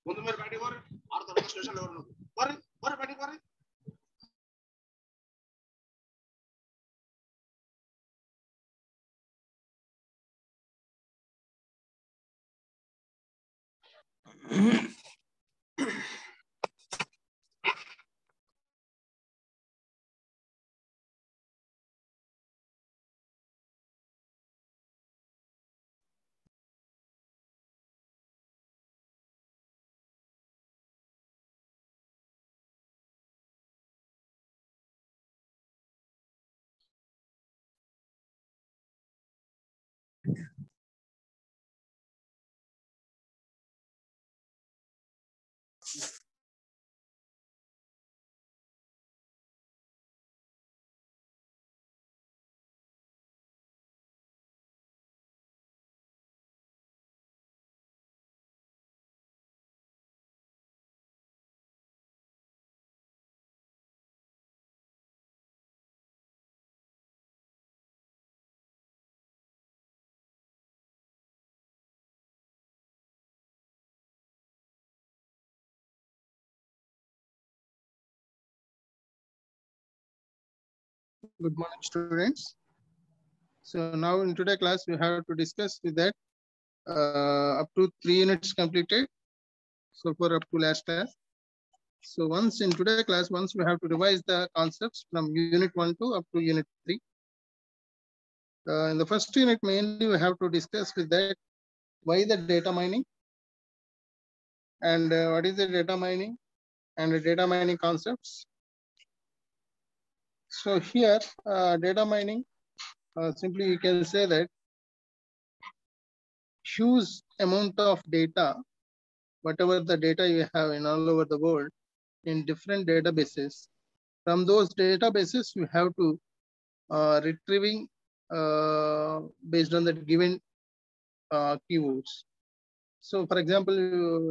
ముందు మీరు బయటికి పోరు ఆరు తర్వాత స్టేషన్లో ఎవరు పోరు బయటికి పోరు Good morning, students. So now in today's class, we have to discuss with that up to 3 units completed. So for up to last class. So once in today's class, once we have to revise the concepts from unit 1 to up to unit 3. In the first unit, mainly we have to discuss with that why the data mining and what is the data mining and the data mining concepts. So here, data mining, simply you can say that huge amount of data, whatever the data you have in all over the world in different databases. From those databases, you have to retrieving based on the given keywords. So for example,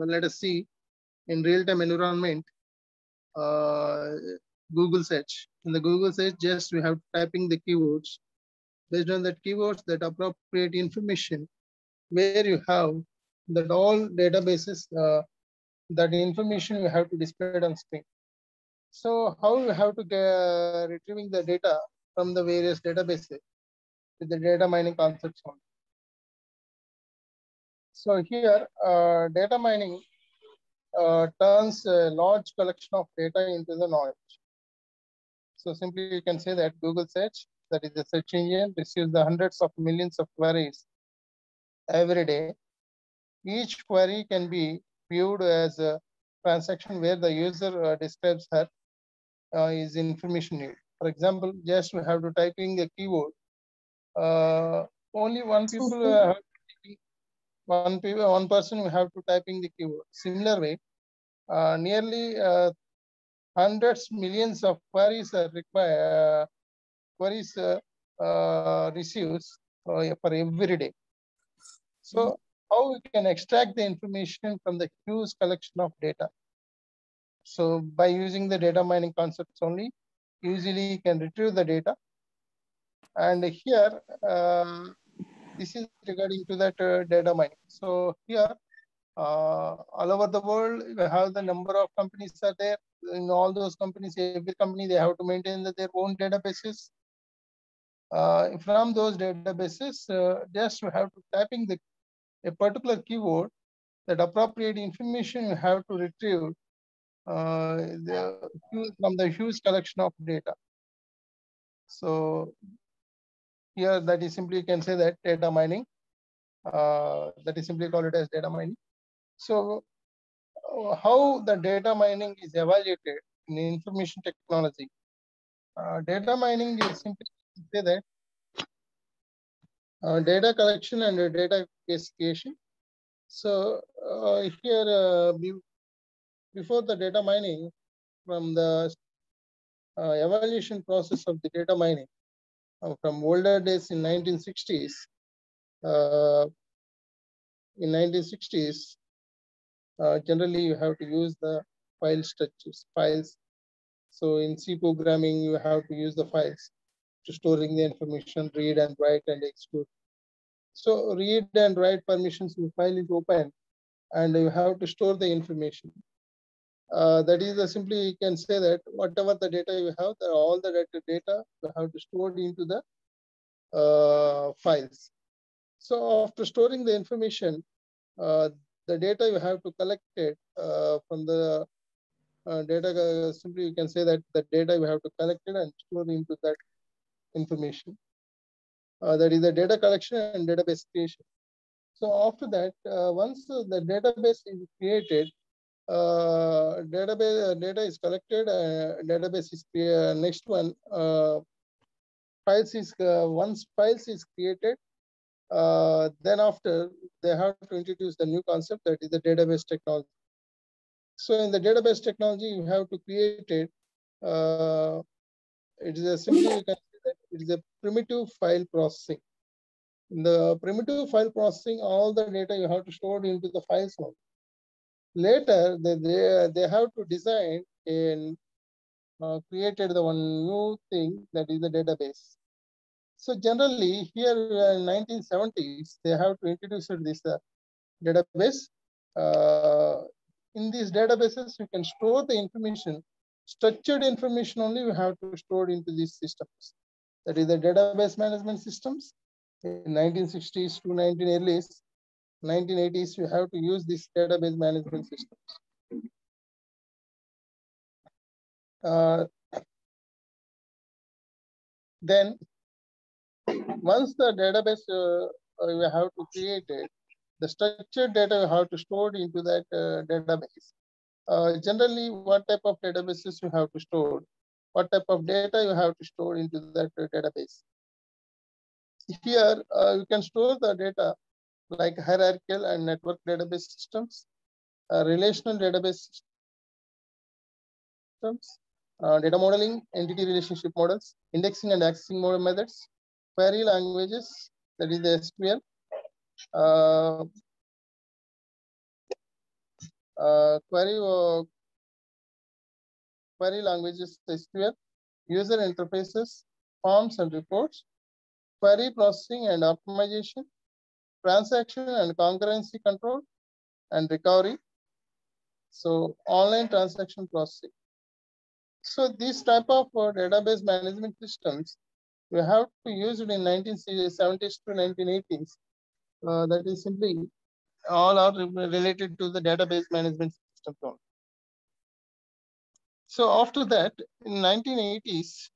let us see in real-time environment, Google search. In the Google search, just we have typing the keywords. Based on that keywords, that appropriate information, where you have that all databases, that information you have to display it on screen. So how you have to get retrieving the data from the various databases with the data mining concepts on. So here, data mining turns a large collection of data into the knowledge. So simply you can say that Google search, that is the search engine, receives the hundreds of millions of queries every day. Each query can be viewed as a transaction where the user describes her is information need. For example, just we have to type in the keyword. Only one person will have to typing the keyword. Similar way, nearly hundreds millions of queries are required. Queries receives for every day. So how we can extract the information from the huge collection of data? So by using the data mining concepts only, easily you can retrieve the data. And here, this is regarding to that data mining. So here, all over the world, we have the number of companies are there. In all those companies, every company, they have to maintain their own databases. From those databases, just you have to typing a particular keyword, that appropriate information you have to retrieve from the huge collection of data. So here, that is simply you can say that data mining. That is simply called it as data mining. So how the data mining is evaluated in information technology? Data mining is simply say that data collection and data classification. So here, before the data mining, from the evaluation process of the data mining, from older days in 1960s, generally you have to use the file structures, files. So in C programming, you have to use the files to storing the information, read and write and execute. So read and write permissions, the file is open and you have to store the information. That is simply you can say that whatever the data you have, all the data you have to store into the files. So after storing the information, the data you have to collect it from the data. Simply you can say that the data you have to collect it and store into that information. That is the data collection and database creation. So after that, once the database is created, data is collected, database is next one, once files is created, then after they have to introduce the new concept, that is the database technology. So in the database technology, you have to create it. It is a simply you can say that it is a primitive file processing. In the primitive file processing, all the data you have to store into the files now. Later, they have to design and created the one new thing, that is the database. So generally here in 1970s, they have to introduce this database. In these databases, you can store the information, structured information only you have to store into these systems. that is the database management systems. In 1960s to 1980s, you have to use this database management system. Then once the database you have to create it, the structured data you have to store into that database. Generally, what type of databases you have to store? What type of data you have to store into that database? Here, you can store the data like hierarchical and network database systems, relational database systems, data modeling, entity relationship models, indexing and accessing model methods, query languages, that is the SQL, query languages SQL, user interfaces, forms and reports, query processing and optimization, transaction and concurrency control, and recovery. So online transaction processing. So these type of database management systems, we have to use it in 1970s to 1980s. That is simply all are related to the database management system. So after that, in 1980s,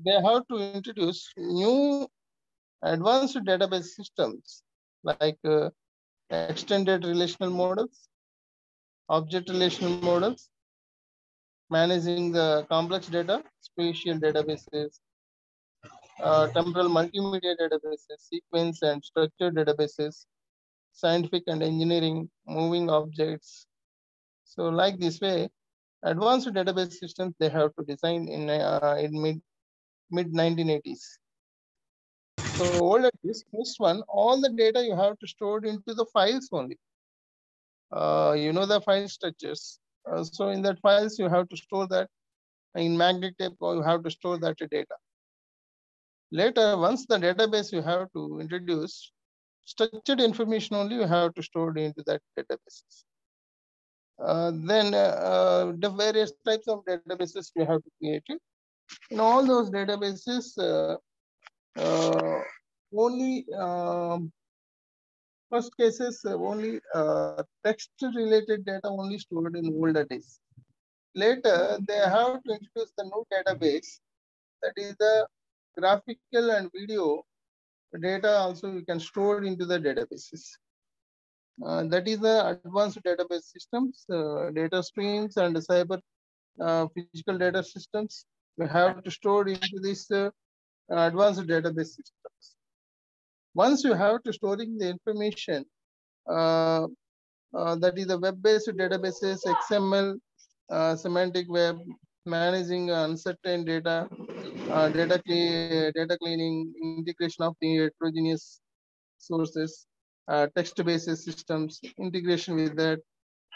they have to introduce new advanced database systems like extended relational models, object relational models, managing the complex data, spatial databases, temporal multimedia databases, sequence and structured databases, scientific and engineering, moving objects. So like this way, advanced database systems they have to design in mid 1980s. So older this first one, all the data you have to store it into the files only. You know the file structures. So in that files you have to store that in magnetic tape, or you have to store that data. Later, once the database you have to introduce structured information only, you have to store it into that databases. Then the various types of databases you have to create it. In all those databases, only first cases only text related data only stored in older days. Later, they have to introduce the new database, that is the graphical and video data also you can store into the databases. That is the advanced database systems, data streams and cyber physical data systems. We have to store into this advanced database systems. Once you have to storing the information, that is the web-based databases, XML, semantic web, managing uncertain data, data cleaning, integration of the heterogeneous sources, text-based systems, integration with that.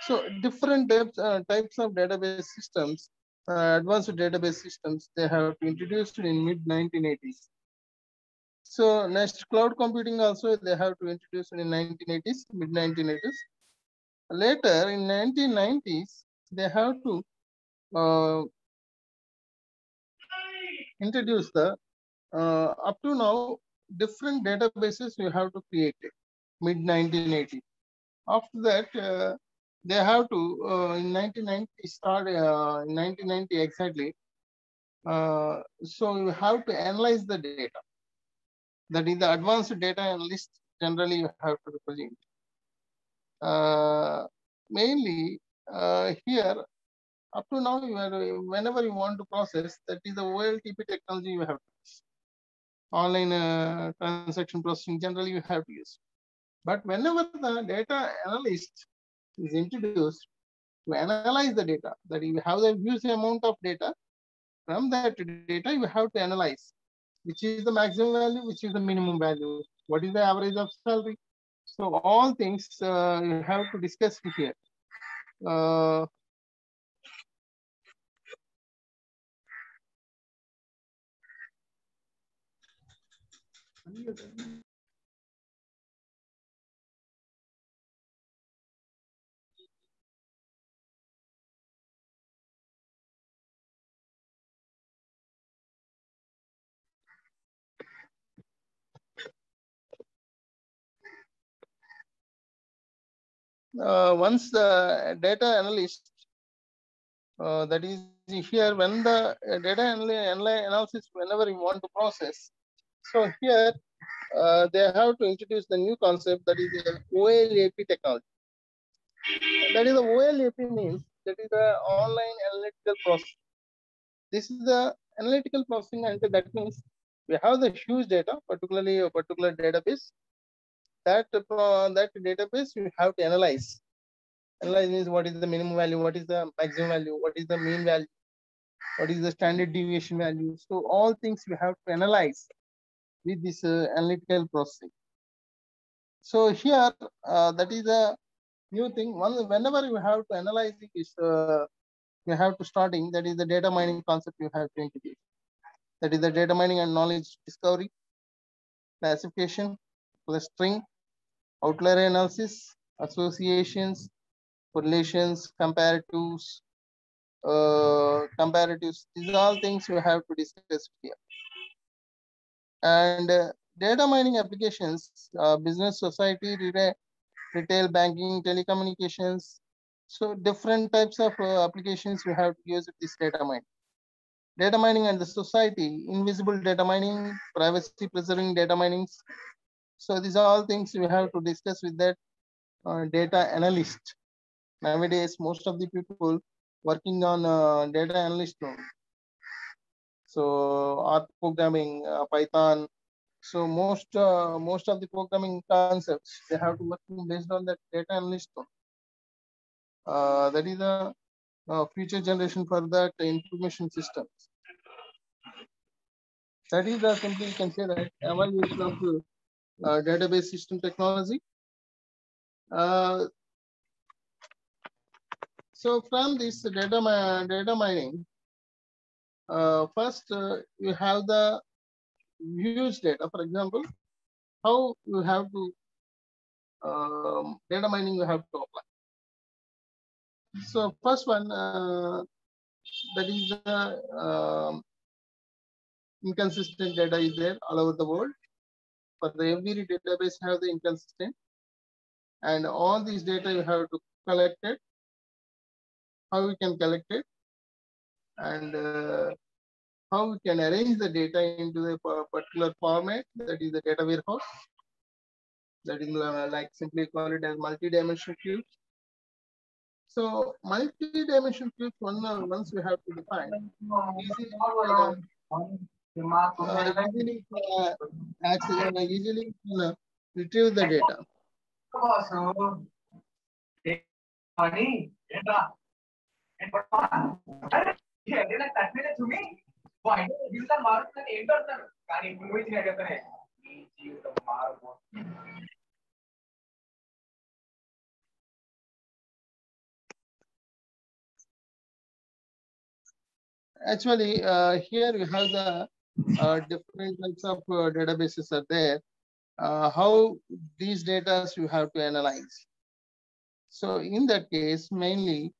So different types of database systems, advanced database systems, they have introduced in mid 1980s. So next, cloud computing also they have to introduce in 1980s, mid 1980s. Later in 1990s, they have to introduce the up to now different databases you have to create it, mid 1980s. After that, they have to in 1990 start in 1990 exactly. So you have to analyze the data. That is the advanced data analyst. Generally, you have to represent. Mainly here up to now, you are whenever you want to process, that is the OLTP technology you have to use. Online transaction processing generally you have to use. But whenever the data analyst is introduced to analyze the data, that you have the huge amount of data, from that data you have to analyze which is the maximum value, which is the minimum value, what is the average of salary. So all things you have to discuss here. once the data analyst, that is here when the data analysis, whenever you want to process. So here they have to introduce the new concept, that is the OLAP technology. That is the OLAP means that is the online analytical process. This is the analytical processing, and that means we have the huge data, particularly a particular database. That database we have to analyze. Analyze means what is the minimum value, what is the maximum value, what is the mean value, what is the standard deviation value. So all things we have to analyze with this analytical processing. So here that is a new thing. Whenever you have to analyze this, you have to starting, that is the data mining concept you have to introduce. That is the data mining and knowledge discovery, classification, clustering, outlier analysis, associations, correlations, comparatives. These are all things we have to discuss here. And data mining applications, business, society, retail, banking, telecommunications. So different types of applications we have to use with this data mining. Data mining and the society, invisible data mining, privacy preserving data minings. So these are all things we have to discuss with that data analyst. Nowadays, most of the people working on data analyst. So R programming, Python. So most of the programming concepts, they have to work based on that data analyst. That is the future generation for that information systems. That is the simply you can say that evaluation of database system technology. So from this data mining, first you have the huge data. For example, how you have to data mining you have to apply. So first one, that is the inconsistent data is there all over the world. For the every database have the inconsistent, and all these data you have to collect it. How we can collect it, and how we can arrange the data into a particular format, that is the data warehouse. That is like simply call it as multi-dimensional cubes. So multi-dimensional cubes, once we have to define, easily retrieve the data. Actually, here we have the different types of databases are there. How these data you have to analyze. So in that case, mainly,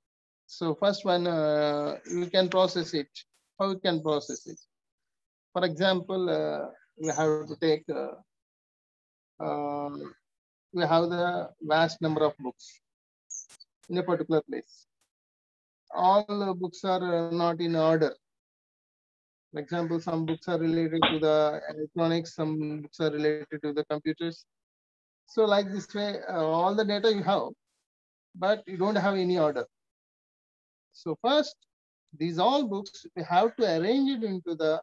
so first one, you can process it. How you can process it? For example, we have to take, we have the vast number of books in a particular place. All books are not in order. For example, some books are related to the electronics, some books are related to the computers. So like this way, all the data you have, but you don't have any order. So first, these all books, we have to arrange it into the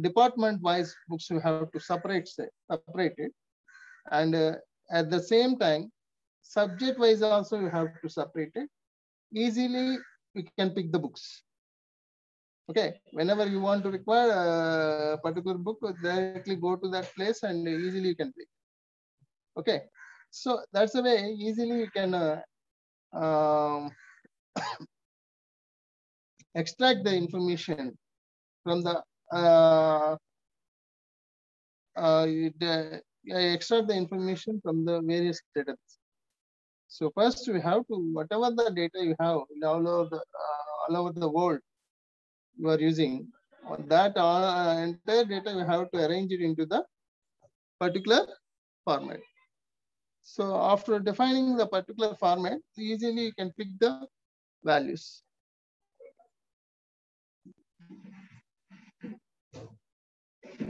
department-wise books. We have to separate it, and at the same time, subject-wise also you have to separate it. Easily, we can pick the books. Okay, whenever you want to require a particular book, directly go to that place and easily you can pick. Okay, so that's the way easily you can extract the information from the extract the information from the various databases. So first we have to, whatever the data you have all over the world you are using, that entire data you have to arrange it into the particular format. So after defining the particular format, easily you can pick the values.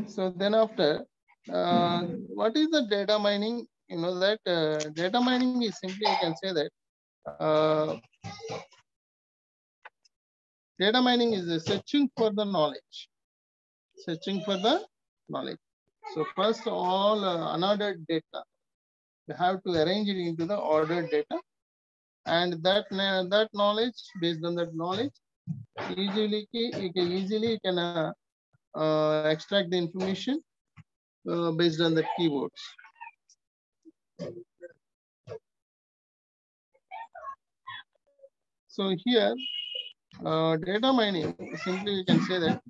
So then after, what is the data mining? You know that data mining is simply, you can say that data mining is searching for the knowledge, searching for the knowledge. So first all unordered data, you have to arrange it into the ordered data, and that knowledge, based on that knowledge, you can extract the information based on the keywords. So here, data mining, simply you can say that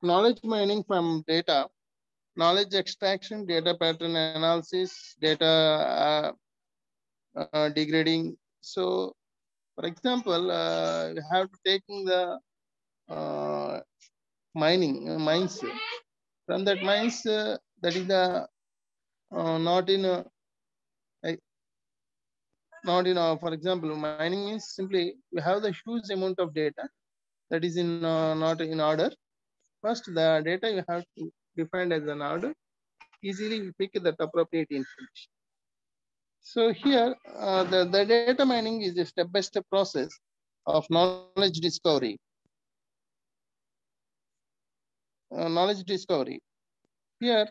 knowledge mining from data, knowledge extraction, data pattern analysis, data degrading. So, for example, you have to taking the mines. From that mines, that is the not in like, not in for example, mining means simply you have the huge amount of data that is in not in order. First, the data you have to define as an order. Easily you pick the appropriate information. So here, the data mining is a step-by-step process of knowledge discovery. Knowledge discovery. Here,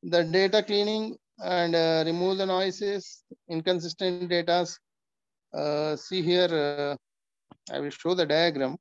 the data cleaning and remove the noises, inconsistent data. See here, I will show the diagram.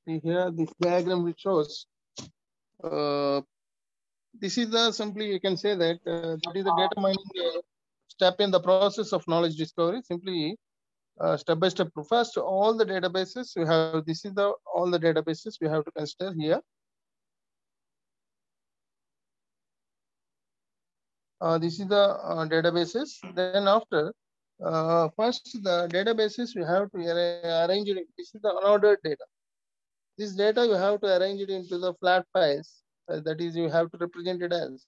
See here, this diagram which shows. This is the simply you can say that that is the data mining step in the process of knowledge discovery. Simply step by step. First, all the databases you have. This is the all the databases we have to consider here. This is the databases. Then after, first the databases you have to arrange it. This is the unordered data. This data you have to arrange it into the flat files. That is, you have to represent it as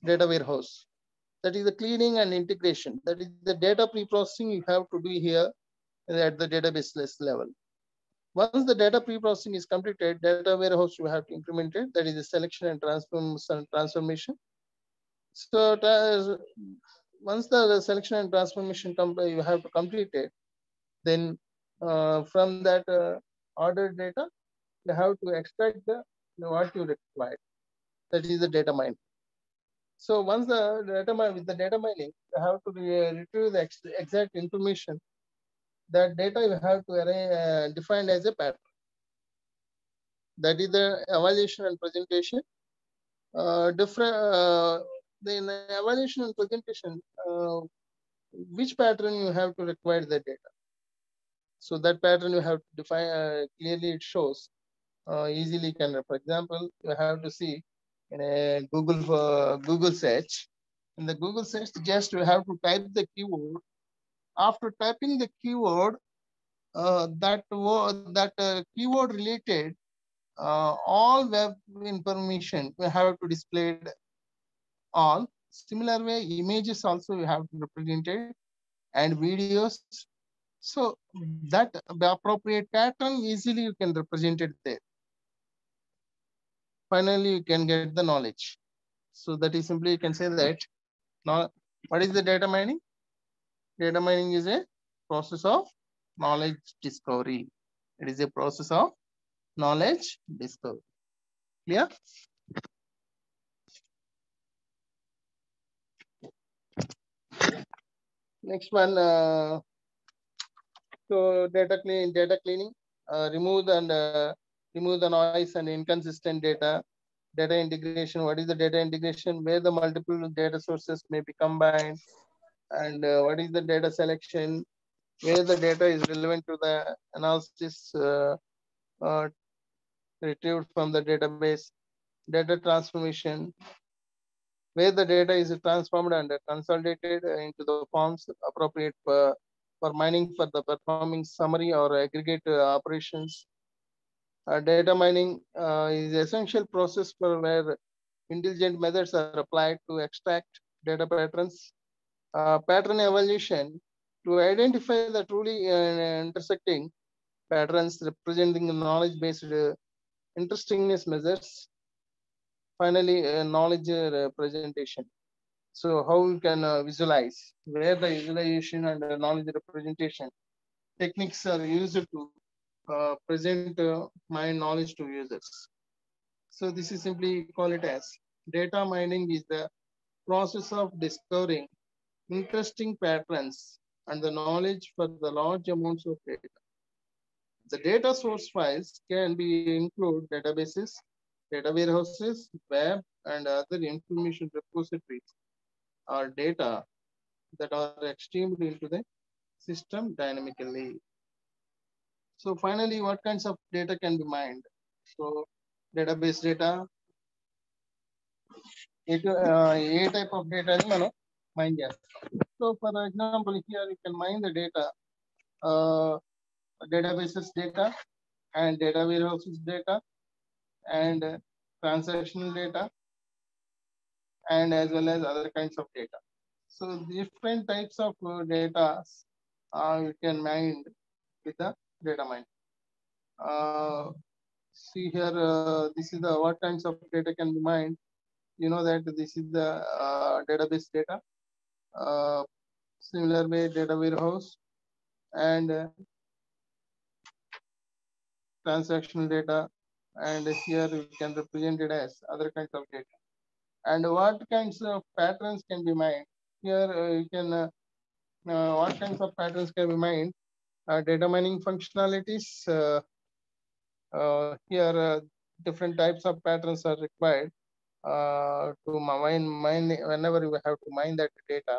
data warehouse. That is the cleaning and integration. That is the data pre-processing you have to do here at the database level. Once the data pre-processing is completed, data warehouse you have to implement it. That is the selection and transformation. So once the selection and transformation you have to complete it, then from that ordered data, you have to extract the what you require. That is the data mining. So once the with the data mining, you have to retrieve the exact information. That data you have to define as a pattern. That is the evaluation and presentation. In the evaluation and presentation, which pattern you have to require the data. So that pattern you have to define clearly. It shows easily can. For example, you have to see in a Google search. In the Google search, just you have to type the keyword. After typing the keyword, that keyword related all web information we have to display all. Similar way, images also we have to represent it, and videos. So that the appropriate pattern easily you can represent it there. Finally, you can get the knowledge. So that is simply you can say that. Now, what is the data mining? Data mining is a process of knowledge discovery. It is a process of knowledge discovery. Clear? Next one. So data cleaning, remove the noise and inconsistent data. Data integration. What is the data integration? Where the multiple data sources may be combined, and what is the data selection? Where the data is relevant to the analysis uh, retrieved from the database. Data transformation, where the data is transformed and consolidated into the forms appropriate for mining for the performing summary or aggregate operations. Data mining is essential process for where intelligent methods are applied to extract data patterns. Pattern evaluation to identify the truly intersecting patterns representing knowledge-based interestingness measures. Finally, knowledge presentation. So how you can visualize, where the visualization and knowledge representation techniques are used to present my knowledge to users. So this is simply call it as data mining is the process of discovering interesting patterns and the knowledge for the large amounts of data. The data source files can be include databases, data warehouses, web, and other information repositories or data that are streamed into the system dynamically. So finally, what kinds of data can be mined? So database data, a type of data ni మనం mine చేస్తాం. So for example, here you can mine the data, uh, databases data and data warehouses data and transactional data and as well as other kinds of data. So different types of data you can mine with the data mine. See here, this is the what kinds of data can be mined. You know that this is the database data. Similar way, data warehouse and transactional data, and here we can represent it as other kinds of data. And what kinds of patterns can be mined? Here you can what kinds of patterns can be mined? Data mining functionalities. Here different types of patterns are required to mine whenever you have to mine that data.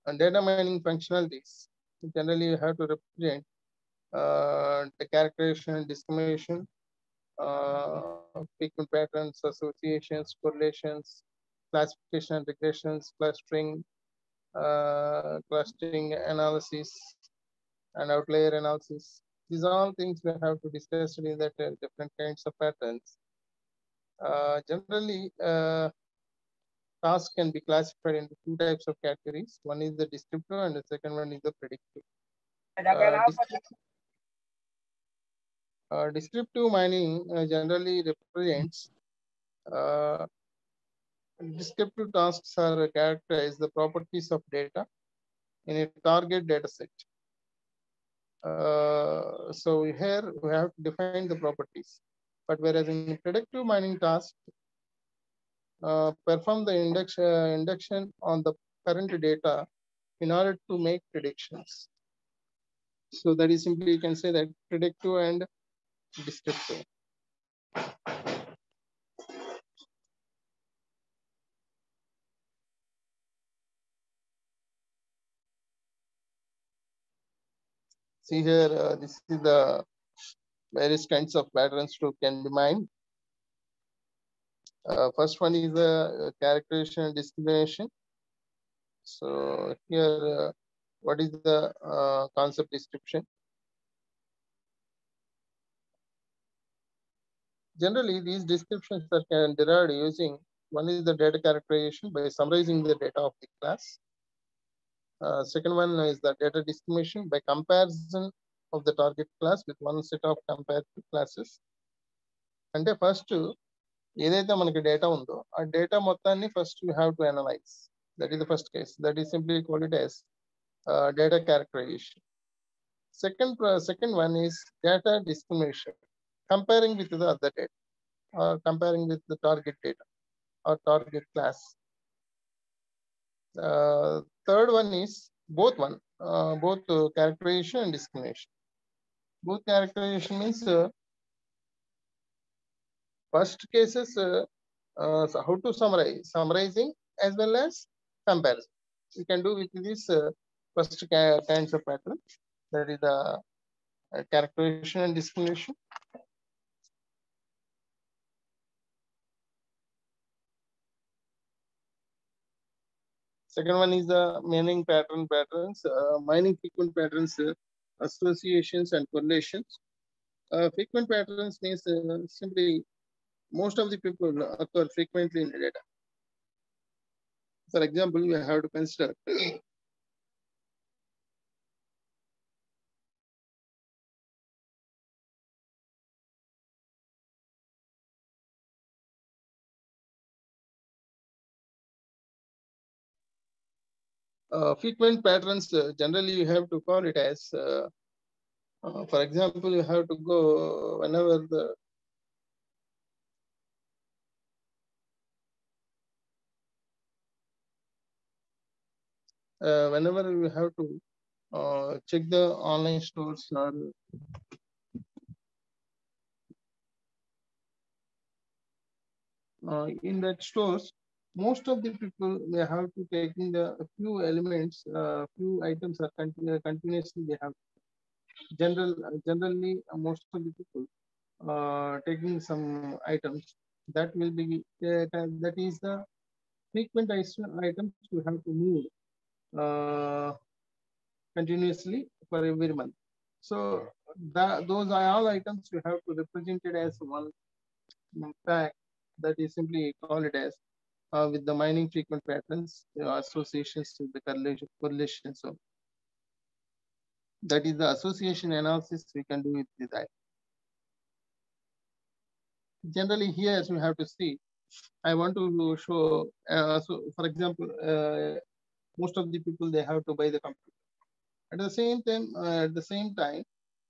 And data mining functionalities, generally you have to represent the characterization, discrimination, frequent patterns, associations, correlations, classification and regressions, clustering analysis, and outlier analysis. These are all things we have to discuss in that different kinds of patterns. Generally, tasks can be classified into two types of categories. One is the descriptive and the second one is the predictive. Descriptive mining generally represents uh, descriptive tasks are characterized the properties of data in a target data set. So here we have to define the properties. But whereas in predictive mining task, perform the induction on the current data in order to make predictions. So that is simply, you can say that predictive and descriptive. See here, this is the various kinds of patterns to can be mined. First one is the characterization and discrimination. So here, what is the concept description? Generally, these descriptions are can derived using, one is the data characterization by summarizing the data of the class. Second one is the data discrimination by comparison of the target class with one set of comparative classes. అంటే first ఏదైతే మనకి data ఉందో ఆ data మొత్తాన్ని first you have to analyse. That is the first case. That is simply called it as data characterization. Second one is data discrimination, comparing with the other data or comparing with the target data or target class. Third one is both characterization and discrimination. Both characterization means first cases so how to summarizing as well as comparison. You can do with this first kinds of pattern, that is the characterization and discrimination. Second one is the mining patterns, mining frequent patterns, associations and correlations. Frequent patterns means simply most of the people occur frequently in the data. For example, we have to consider frequent patterns. Generally, you have to call it as, for example, you have to go whenever whenever you have to check the online stores or in that stores, most of the people may have to taking the few elements, few items are continuously they have. Generally, most of the people taking some items that will be that is the frequent items you have to move continuously for every month. So those are all items you have to represent it as one pack. That is simply call it as with the mining frequent patterns, associations with the correlation. So that is the association analysis we can do with this. Generally, here we have to see. I want to show. So, for example, most of the people they have to buy the computer. At the same time,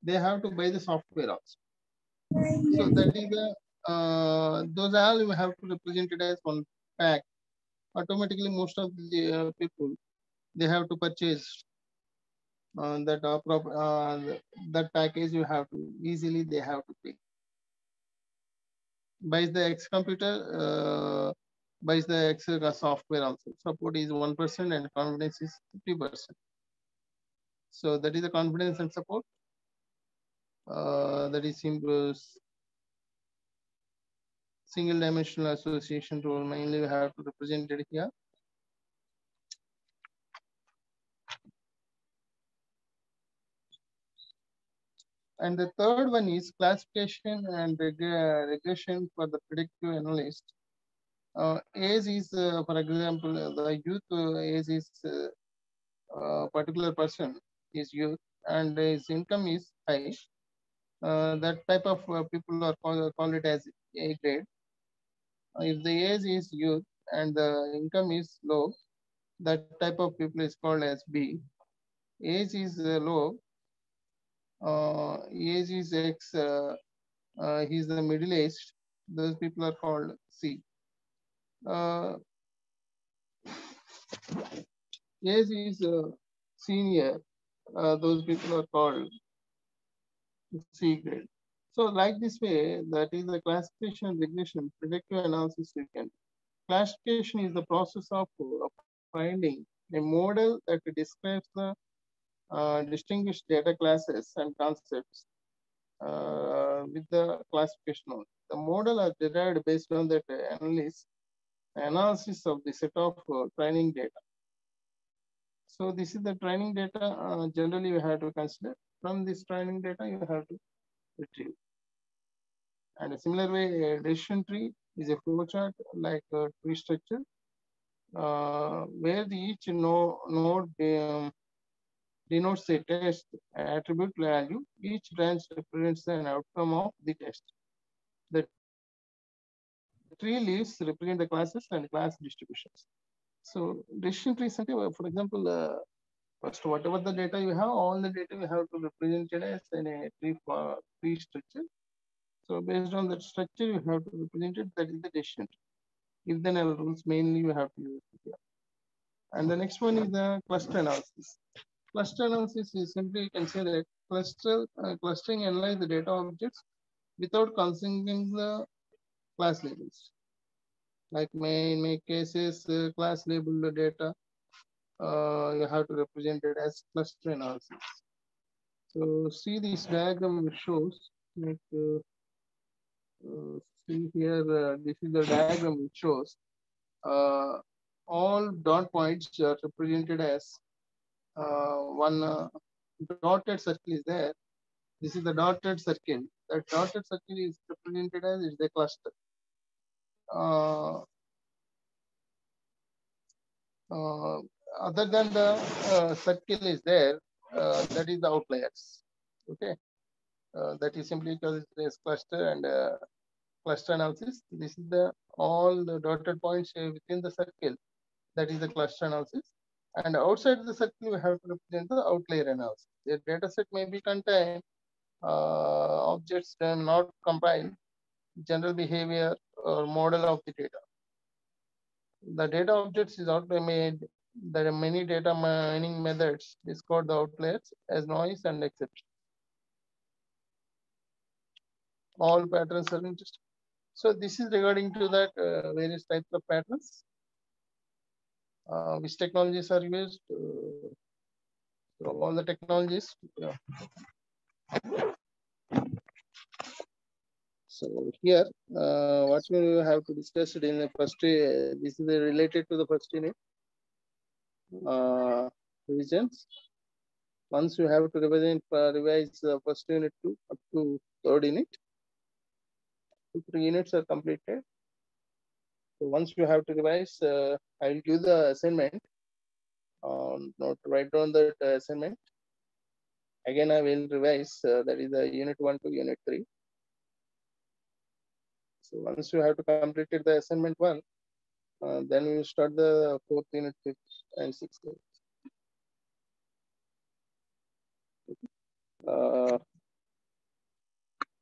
they have to buy the software also. So that is the those all you have to represent it as one pack. Automatically, most of the people they have to purchase that package. You have to easily they have to pay. Buys the X computer, buys the X software also. Support is 1% and confidence is 50%. So that is the confidence and support. That is simple. Single dimensional association rule, mainly we have to represent it here. And the third one is classification and regression for the predictive analyst. Age is, for example, the youth age is particular person is youth and his income is high. That type of people are call it as A grade. If the age is youth and the income is low, that type of people is called as B. Age is low, age is X, he's the middle aged, those people are called C. Age is senior, those people are called C grade. So like this way, that is the classification, regression, predictive analysis we can. Classification is the process of finding a model that describes the distinguished data classes and concepts with the classification only. The model are derived based on that analysis of the set of training data. So this is the training data. Generally, you have to consider from this training data you have to retrieve. And a similar way, a decision tree is a flowchart like a tree structure, where each node denotes a test attribute value. Each branch represents an outcome of the test. The tree leaves represent the classes and class distributions. So decision tree, for example, first whatever the data you have, all the data you have to represent it as in a tree structure. So based on that structure, you have to represent it. That is the decision tree. If then rules mainly you have to use it here. And the next one is the cluster analysis. Cluster analysis is simply, you can say that clustering analyze the data objects without considering the class labels. Like in my cases, class labeled data, you have to represent it as cluster analysis. So see this diagram which shows, like, see here, this is the diagram which shows all dot points are represented as one dotted circle is there. This is the dotted circle. That dotted circle is represented as is the cluster. Other than the circle is there, that is the outliers. Okay, that is simply because it is cluster and cluster analysis. This is the all the dotted points within the circle. That is the cluster analysis. And outside the circle, we have to represent the outlier analysis. The data set may be contain objects not compile general behavior or model of the data. The data objects is also made. There are many data mining methods discard the outliers as noise and exception. All patterns are interesting. So this is regarding to that various types of patterns. Which technologies are used? So all the technologies. Yeah. So here, what we have to discuss in the first, this is related to the first unit. Revisions. Once you have to revise the first unit up to third unit. 2-3 units are completed. So once you have to revise, I will give the assignment. Not write down that assignment. Again, I will revise. That is the unit 1 to unit 3. So once you have to complete the assignment 1, then we will start the 4th unit, 5th, and 6th unit.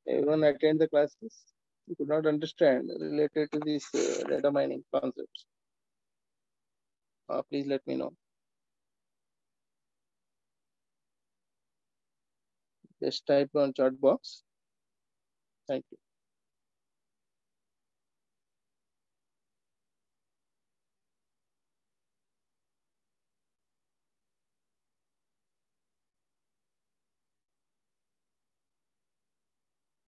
Everyone attend the classes. You could not understand related to these data mining concepts. Please let me know. Just type on chat box. Thank you.